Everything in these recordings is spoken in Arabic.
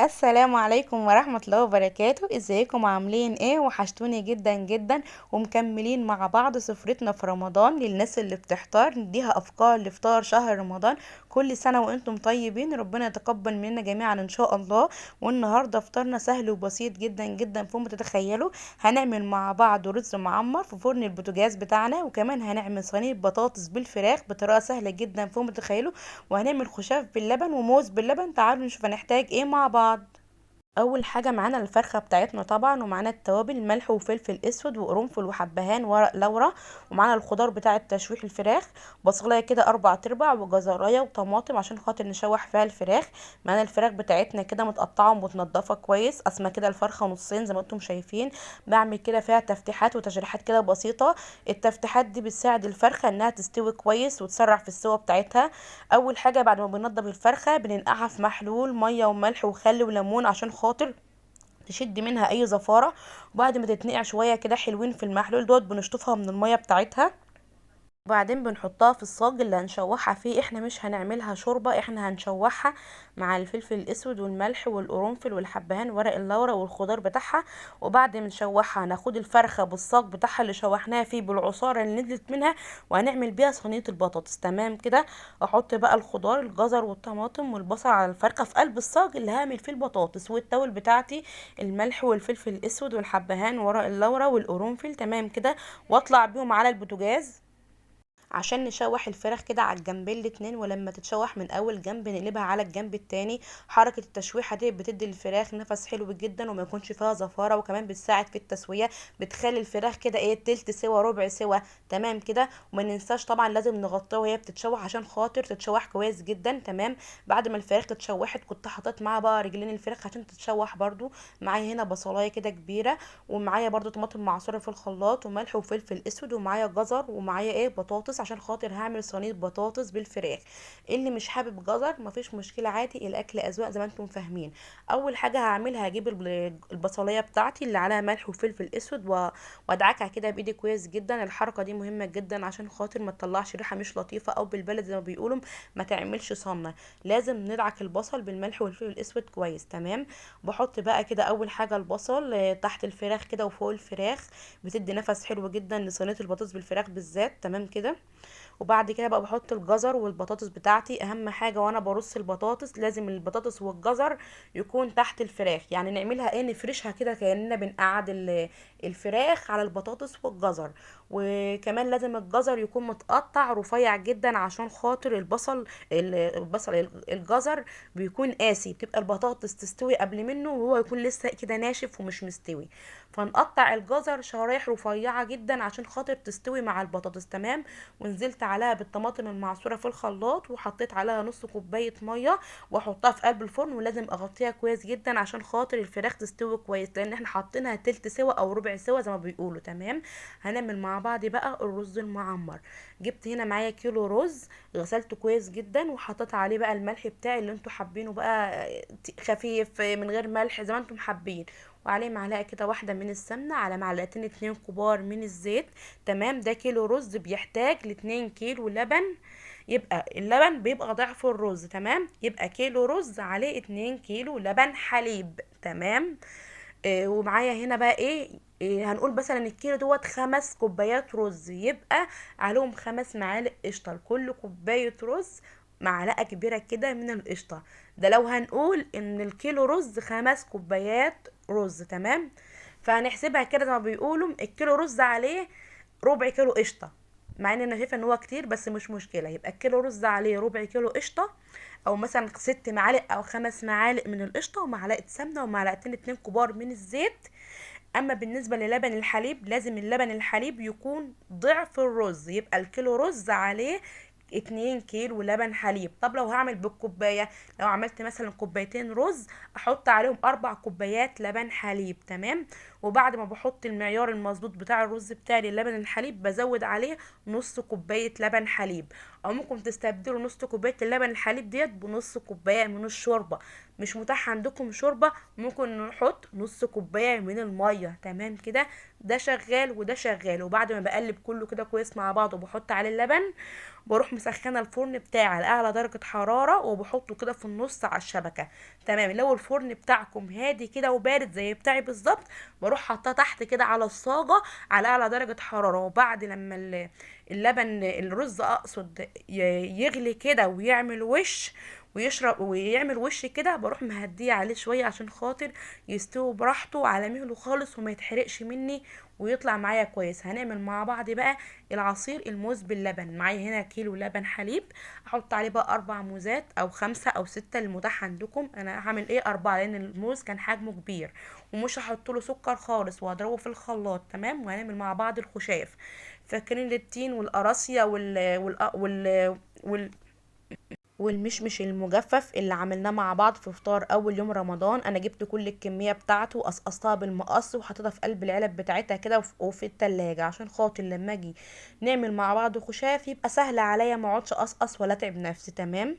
السلام عليكم ورحمة الله وبركاته. ازيكم عاملين ايه؟ وحشتوني جدا جدا. ومكملين مع بعض سفرتنا في رمضان. للناس اللي بتحتار نديها افكار لافطار شهر رمضان. كل سنة وانتم طيبين، ربنا يتقبل منا جميعا ان شاء الله. والنهاردة فطارنا سهل وبسيط جدا جدا فوق ما تتخيلوا. هنعمل مع بعض رز معمر في فرن البوتاجاز بتاعنا، وكمان هنعمل صينية بطاطس بالفراخ بطريقة سهلة جدا فوق ما تتخيلوا. وهنعمل خشاف باللبن وموز باللبن. تعالوا نشوف هنحتاج ايه مع بعض. اول حاجه معانا الفرخه بتاعتنا طبعا، ومعانا التوابل ملح وفلفل اسود وقرنفل وحبهان ورق لورا. ومعانا الخضار بتاع تشويح الفراخ، بصلايه كده 4 ارباع وجزرايه وطماطم عشان خاطر نشوح فيها الفراخ. معانا الفراخ بتاعتنا كده متقطعه ومتنضفه كويس، قسمه كده الفرخه نصين زي ما انتم شايفين. بعمل كده فيها تفتيحات وتشريحات كده بسيطه. التفتيحات دي بتساعد الفرخه انها تستوي كويس وتسرع في السوا بتاعتها. اول حاجه بعد ما بننضف الفرخه بننقعها في محلول ميه وملح وخل وليمون عشان خاطر تشد منها اي زفاره. وبعد ما تتنقع شويه كده حلوين في المحلول دوت بنشطفها من الميه بتاعتها. وبعدين بنحطها في الصاج اللي هنشوحها فيه. احنا مش هنعملها شوربة، احنا هنشوحها مع الفلفل الاسود والملح والقرنفل والحبهان ورق اللورا والخضار بتاعها. وبعد ما نشوحها هناخد الفرخة بالصاج بتاعها اللي شوحناها فيه بالعصارة اللي نزلت منها، وهنعمل بيها صينية البطاطس. تمام كده. احط بقى الخضار الجزر والطماطم والبصل على الفرخة في قلب الصاج اللي هعمل فيه البطاطس، والتول بتاعتي الملح والفلفل الاسود والحبهان ورق اللورا والقرنفل. تمام كده. واطلع بيهم على البوتاجاز عشان نشوح الفراخ كده على الجنبين الاتنين. ولما تتشوح من اول جنب نقلبها على الجنب التاني. حركة التشويحة دي بتدي للفراخ نفس حلو جدا وما يكونش فيها زفارة، وكمان بتساعد في التسوية. بتخلي الفراخ كده ايه تلت سوا ربع سوا. تمام كده. وما ننساش طبعا لازم نغطيها وهي بتتشوح عشان خاطر تتشوح كويس جدا. تمام. بعد ما الفراخ اتشوحت كنت حطيت معاها بقى رجلين الفراخ عشان تتشوح برضو. معايا هنا بصلايه كده كبيره، ومعايا برضو طماطم معصوره في الخلاط وملح وفلفل اسود، ومعايا جزر، ومعايا ايه بطاطس عشان خاطر هعمل صينيه بطاطس بالفراخ. اللي مش حابب جزر مفيش مشكله عادي، الاكل اذواق زي ما انتم فاهمين. اول حاجه هعملها هجيب البصلايه بتاعتي اللي عليها ملح وفلفل اسود وادعكها كده بايدي كويس جدا. الحركه دي مهمه جدا عشان خاطر ما تطلعش ريحه مش لطيفه، او بالبلد زي ما بيقولوا ما تعملش صنه. لازم ندعك البصل بالملح والفلفل الاسود كويس. تمام. بحط بقى كده اول حاجه البصل تحت الفراخ كده وفوق الفراخ. بتدي نفس حلو جدا لصينيه البطاطس بالفراخ بالذات. تمام كده. وبعد كده بقى بحط الجزر والبطاطس بتاعتي. اهم حاجه وانا برص البطاطس لازم البطاطس والجزر يكون تحت الفراخ، يعني نعملها ايه نفرشها كده كاننا بنقعد الفراخ على البطاطس والجزر. وكمان لازم الجزر يكون متقطع رفيع جدا عشان خاطر الجزر بيكون قاسي، بتبقى البطاطس تستوي قبل منه وهو يكون لسه كده ناشف ومش مستوي. فنقطع الجزر شرايح رفيعه جدا عشان خاطر تستوي مع البطاطس. تمام. ونزلت عليها بالطماطم المعصوره في الخلاط، وحطيت عليها نص كوبايه ميه واحطها في قلب الفرن. ولازم اغطيها كويس جدا عشان خاطر الفراخ تستوي كويس، لان احنا حاطينها تلت سوا او ربع سوا زي ما بيقولوا. تمام. هنعمل مع بعض بقى الرز المعمر. جبت هنا معايا كيلو رز، غسلته كويس جدا وحطيت عليه بقى الملح بتاعي اللي انتوا حابينه بقى، خفيف من غير ملح زي ما انتم حابين. وعليه معلقه كده واحده من السمنه على معلقتين اتنين كبار من الزيت. تمام. ده كيلو رز بيحتاج لاتنين كيلو لبن، يبقى اللبن بيبقى ضعف الرز. تمام. يبقى كيلو رز عليه 2 كيلو لبن حليب. تمام. ومعايا هنا بقى إيه هنقول مثلا الكيلو دوت 5 كوبايات رز، يبقى عليهم 5 معالق قشطه لكل كوبايه رز. معلقه كبيره كده من القشطه. ده لو هنقول ان الكيلو رز 5 كوبايات رز. تمام. فهنحسبها كده زي ما بيقولوا الكيلو رز عليه ربع كيلو قشطه. مع ان انا شايفه ان هو كتير بس مش مشكله، يبقى الكيلو رز عليه ربع كيلو قشطه، او مثلا 6 معالق او 5 معالق من القشطه ومعلقه سمنه ومعلقتين اتنين كبار من الزيت. اما بالنسبه للبن الحليب لازم اللبن الحليب يكون ضعف الرز، يبقى الكيلو رز عليه 2 كيلو لبن حليب. طب لو هعمل بالكوباية، لو عملت مثلا كوبايتين رز احط عليهم 4 كوبايات لبن حليب. تمام. وبعد ما بحط المعيار المظبوط بتاع الرز بتاعي للبن الحليب بزود عليه نص كوباية لبن حليب. او ممكن تستبدلوا نص كوبايه اللبن الحليب ديت بنص كوبايه من الشوربه. مش متاح عندكم شوربه، ممكن نحط نص كوبايه من الميه. تمام كده، ده شغال وده شغال. وبعد ما بقلب كله كده كويس مع بعض وبحط عليه اللبن، بروح مسخنه الفرن بتاعي على اعلى درجه حراره وبحطه كده في النص على الشبكه. تمام. لو الفرن بتاعكم هادي كده وبارد زي بتاعي بالظبط، بروح حاطاه تحت كده على الصاجه على اعلى درجه حراره. وبعد لما اللبن الرز اقصد يغلي كده ويعمل وش ويشرب ويعمل وش كده، بروح مهديه عليه شويه عشان خاطر يستوي براحته على مهله خالص وما يتحرقش مني ويطلع معايا كويس. هنعمل مع بعض بقى العصير الموز باللبن. معايا هنا كيلو لبن حليب، احط عليه بقى 4 موزات او 5 او 6 المتاح عندكم. انا هعمل ايه 4 لان الموز كان حجمه كبير. ومش هحط له سكر خالص وهضربه في الخلاط. تمام. وهنعمل مع بعض الخشاف. فاكرين التين والقراصية والمشمش المجفف اللي عملناه مع بعض في فطار اول يوم رمضان؟ انا جبت كل الكميه بتاعته وقصقصتها بالمقص وحطيتها في قلب العلب بتاعتها كده وفي التلاجة عشان خاطر لما اجي نعمل مع بعض خشاف يبقى سهل عليا، ما اقعدش اقصقص ولا اتعب نفسي. تمام.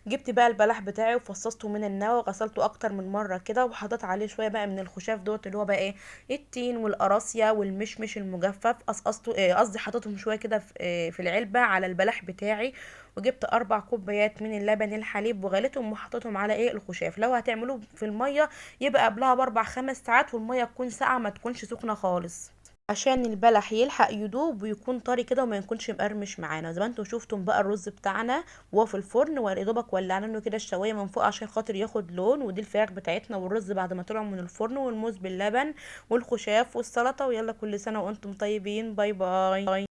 جبت بقى البلح بتاعي وفصصته من النوى وغسلته اكتر من مره كده، وحطيت عليه شويه بقى من الخشاف دوت اللي هو بقى ايه، التين والقراصية والمشمش المجفف. قصقصته قصدي حطيتهم شويه كده في العلبه على البلح بتاعي. وجبت 4 كوبايات من اللبن الحليب وغليتهم وحطيتهم على ايه الخشاف. لو هتعملوه في الميه يبقى قبلها ب4 5 ساعات، والميه تكون ساقعه ما تكونش سخنه خالص عشان البلح يلحق يدوب ويكون طري كده وما يكونش مقرمش معانا. زي ما انتم شفتم بقى الرز بتاعنا وهو في الفرن، ويا دوبك ولعنا له كده الشوايه من فوق عشان خاطر ياخد لون. ودي الفراخ بتاعتنا والرز بعد ما طلعوا من الفرن والموز باللبن والخشاف والسلطه. ويلا كل سنه وانتم طيبين. باي باي.